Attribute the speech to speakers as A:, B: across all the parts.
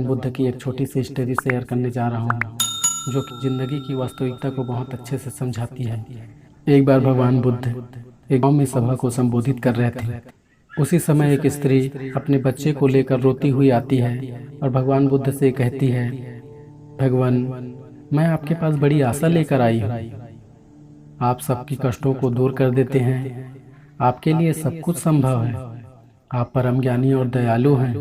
A: बुद्ध की एक छोटी सी स्टोरी शेयर करने जा रहा हूँ जो कि जिंदगी की वास्तविकता को बहुत अच्छे से समझाती है। एक बार भगवान बुद्ध एक गांव में सभा को संबोधित कर रहे थे। उसी समय एक स्त्री अपने बच्चे को लेकर रोती हुई आती है और भगवान बुद्ध से कहती है, भगवान, मैं आपके पास बड़ी आशा लेकर आई हूँ। आप सबकी कष्टों को दूर कर देते हैं। आपके लिए सब कुछ संभव है। आप परम ज्ञानी और दयालु हैं।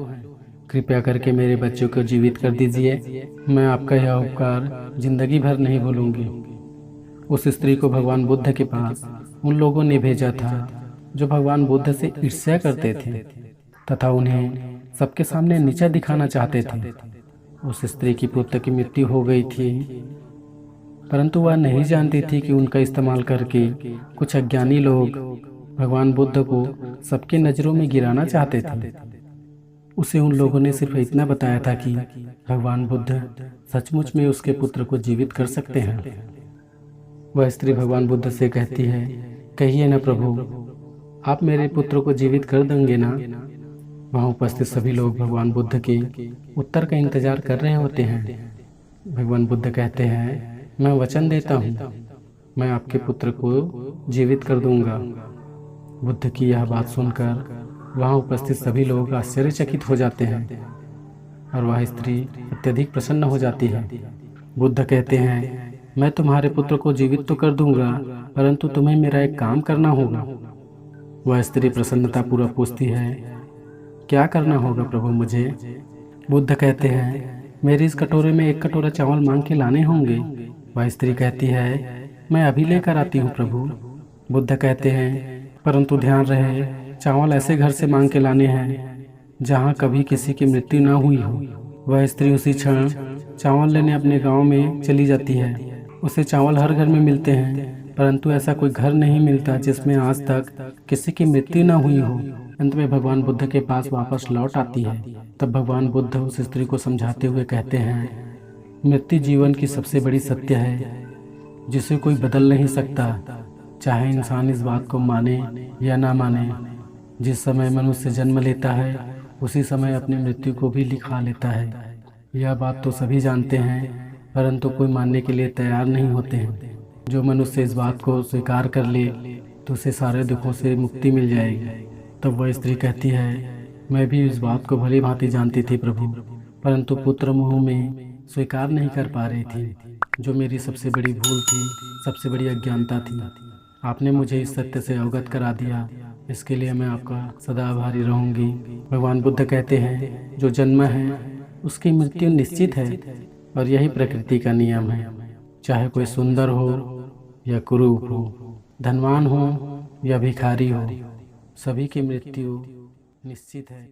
A: कृपया करके मेरे बच्चों को जीवित कर दीजिए। मैं आपका यह उपकार जिंदगी भर नहीं भूलूंगी। उस स्त्री को भगवान बुद्ध के पास उन लोगों ने भेजा था जो भगवान बुद्ध से ईर्ष्या करते थे तथा उन्हें सबके सामने नीचा दिखाना चाहते थे। उस स्त्री की पुत्र की मृत्यु हो गई थी, परंतु वह नहीं जानती थी कि उनका इस्तेमाल करके कुछ अज्ञानी लोग भगवान बुद्ध को सबके नज़रों में गिराना चाहते थे। उसे उन लोगों ने सिर्फ इतना बताया था कि भगवान बुद्ध सचमुच में उसके पुत्र को जीवित कर सकते हैं। वह स्त्री भगवान बुद्ध से कहती है, कहिए ना प्रभु, आप मेरे पुत्र को जीवित कर देंगे ना? वहाँ उपस्थित सभी लोग भगवान बुद्ध के उत्तर का इंतजार कर रहे होते हैं। भगवान बुद्ध कहते हैं, मैं वचन देता हूँ, मैं आपके पुत्र को जीवित कर दूंगा। बुद्ध की यह बात सुनकर वहाँ उपस्थित सभी लोग आश्चर्यचकित हो जाते हैं और वह स्त्री अत्यधिक प्रसन्न हो जाती है। बुद्ध कहते हैं, मैं तुम्हारे पुत्र को जीवित तो कर दूंगा, परंतु तुम्हें मेरा एक काम करना होगा। वह स्त्री प्रसन्नता पूर्वक पूछती है, क्या करना होगा प्रभु मुझे? बुद्ध कहते हैं, मेरी इस कटोरे में एक कटोरा चावल मांग के लाने होंगे। वह स्त्री कहती है, मैं अभी लेकर आती हूँ प्रभु। बुद्ध कहते हैं, परंतु ध्यान रहे, चावल ऐसे घर से मांग के लाने हैं जहाँ कभी किसी की मृत्यु न हुई हो। वह स्त्री उसी क्षण चावल लेने अपने गांव में चली जाती है। उसे चावल हर घर में मिलते हैं, परंतु ऐसा कोई घर नहीं मिलता जिसमें आज तक किसी की मृत्यु न हुई हो। अंत में भगवान बुद्ध के पास वापस लौट आती है। तब भगवान बुद्ध उस स्त्री को समझाते हुए कहते हैं, मृत्यु जीवन की सबसे बड़ी सत्य है जिसे कोई बदल नहीं सकता, चाहे इंसान इस बात को माने या ना माने। जिस समय मनुष्य जन्म लेता है उसी समय अपनी मृत्यु को भी लिखा लेता है। यह बात तो सभी जानते हैं, परंतु कोई मानने के लिए तैयार नहीं होते हैं। जो मनुष्य इस बात को स्वीकार कर ले तो उसे सारे दुखों से मुक्ति मिल जाएगी। तब वह स्त्री कहती है, मैं भी इस बात को भली भांति जानती थी प्रभु, परंतु पुत्र मोह में स्वीकार नहीं कर पा रही थी, जो मेरी सबसे बड़ी भूल थी, सबसे बड़ी अज्ञानता थी। आपने मुझे इस सत्य से अवगत करा दिया, इसके लिए मैं आपका सदा आभारी रहूंगी। भगवान बुद्ध कहते हैं, जो जन्म है उसकी मृत्यु निश्चित है और यही प्रकृति का नियम है। चाहे कोई सुंदर हो या कुरूप हो, धनवान हो या भिखारी हो, सभी की मृत्यु निश्चित है।